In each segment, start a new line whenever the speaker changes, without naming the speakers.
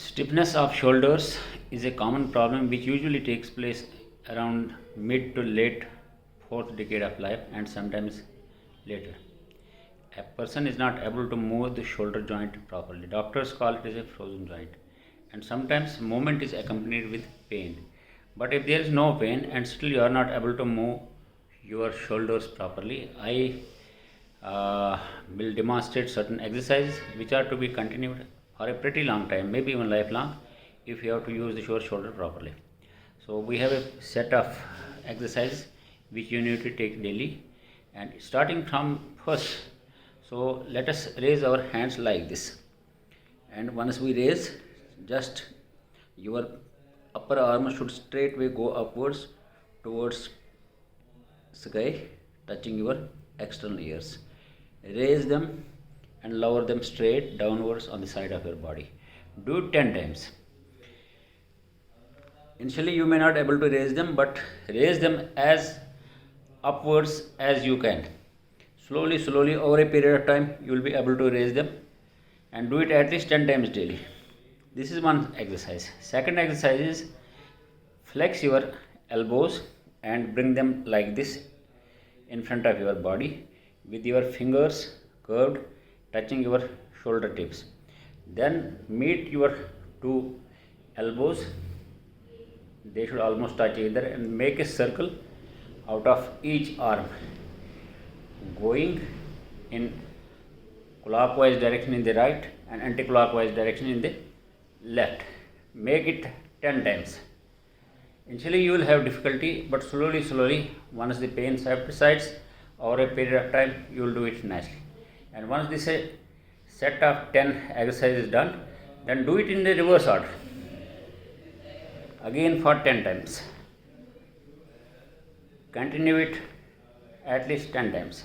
Stiffness of shoulders is a common problem which usually takes place around mid to late fourth decade of life and sometimes later. A person is not able to move the shoulder joint properly. Doctors call it as a frozen joint, and sometimes movement is accompanied with pain. But if there is no pain and still you are not able to move your shoulders properly, I will demonstrate certain exercises which are to be continued for a pretty long time, maybe even lifelong, if you have to use your shoulder properly. So we have a set of exercises which you need to take daily, and starting from first. So let us raise our hands like this, and once we raise, just your upper arm should straightway go upwards towards sky, touching your external ears. Raise them and lower them straight downwards on the side of your body. Do it 10 times. Initially you may not able to raise them, but raise them as upwards as you can. Slowly over a period of time you will be able to raise them, and do it at least 10 times daily. This is one exercise. Second exercise is flex your elbows and bring them like this in front of your body with your fingers curved, touching your shoulder tips. Then meet your two elbows, they should almost touch each other, and make a circle out of each arm, going in clockwise direction in the right and anti-clockwise direction in the left. Make it 10 times. Initially you will have difficulty, but slowly, once the pain subsides, over a period of time you will do it nicely. And once this set of 10 exercises is done, then do it in the reverse order, again for 10 times. Continue it at least 10 times.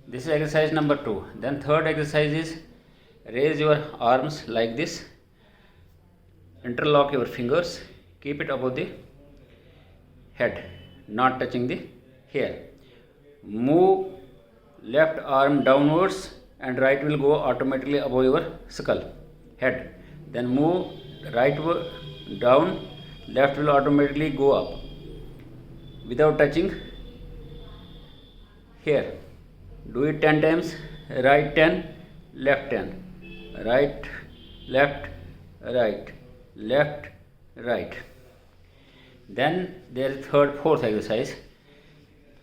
This is exercise number 2. Then third exercise is raise your arms like this, interlock your fingers, keep it above the head, not touching the hair. Move left arm downwards and right will go automatically above your skull, head. Then move right down, left will automatically go up without touching hair. Do it 10 times. Right 10, left 10. Right, left, right, left, right. Then there is fourth exercise.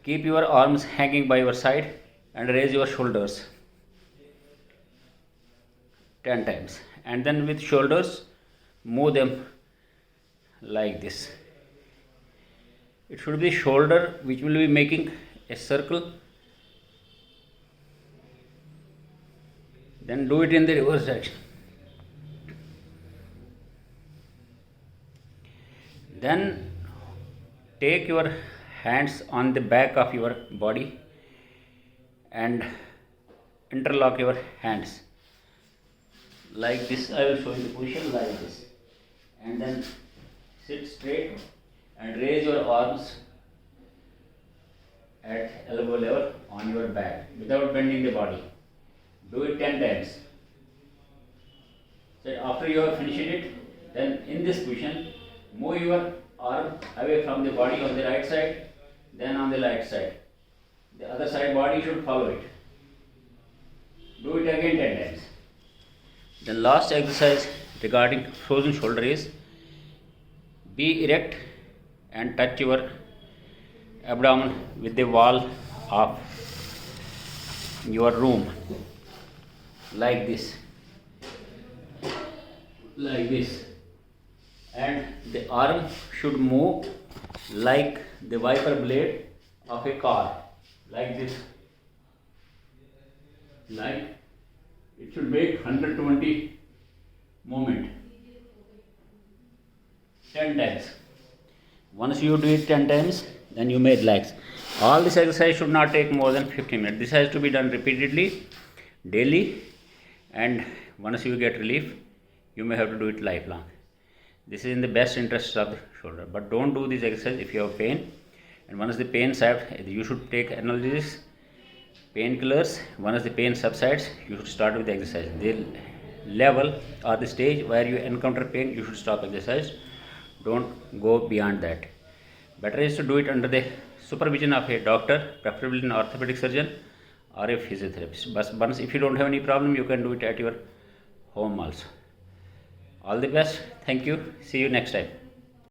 Keep your arms hanging by your side and raise your shoulders 10 times. And then with shoulders, move them like this. It should be shoulder which will be making a circle. Then do it in the reverse direction. Then take your hands on the back of your body and interlock your hands like this. I will show you the position like this, and then sit straight and raise your arms at elbow level on your back without bending the body. Do it 10 times. So after you have finished it, then in this position, move your arm away from the body on the right side, then on the left side. The other side body should follow it. Do it again 10 times. The last exercise regarding frozen shoulder is be erect and touch your abdomen with the wall of your room like this, and the arm should move like the wiper blade of a car, like this, like it should make 120 movement 10 times. Once you do it 10 times, then you may relax. All this exercise should not take more than 15 minutes. This has to be done repeatedly, daily, and once you get relief, you may have to do it lifelong. This is in the best interest of the shoulder. But don't do this exercise if you have pain. And once the pain subsides, you should take analgesics, painkillers. Once the pain subsides, you should start with the exercise. level or the stage where you encounter pain, you should stop exercise. Don't go beyond that. Better is to do it under the supervision of a doctor, preferably an orthopedic surgeon or a physiotherapist. But once if you don't have any problem, you can do it at your home also. All the best. Thank you. See you next time.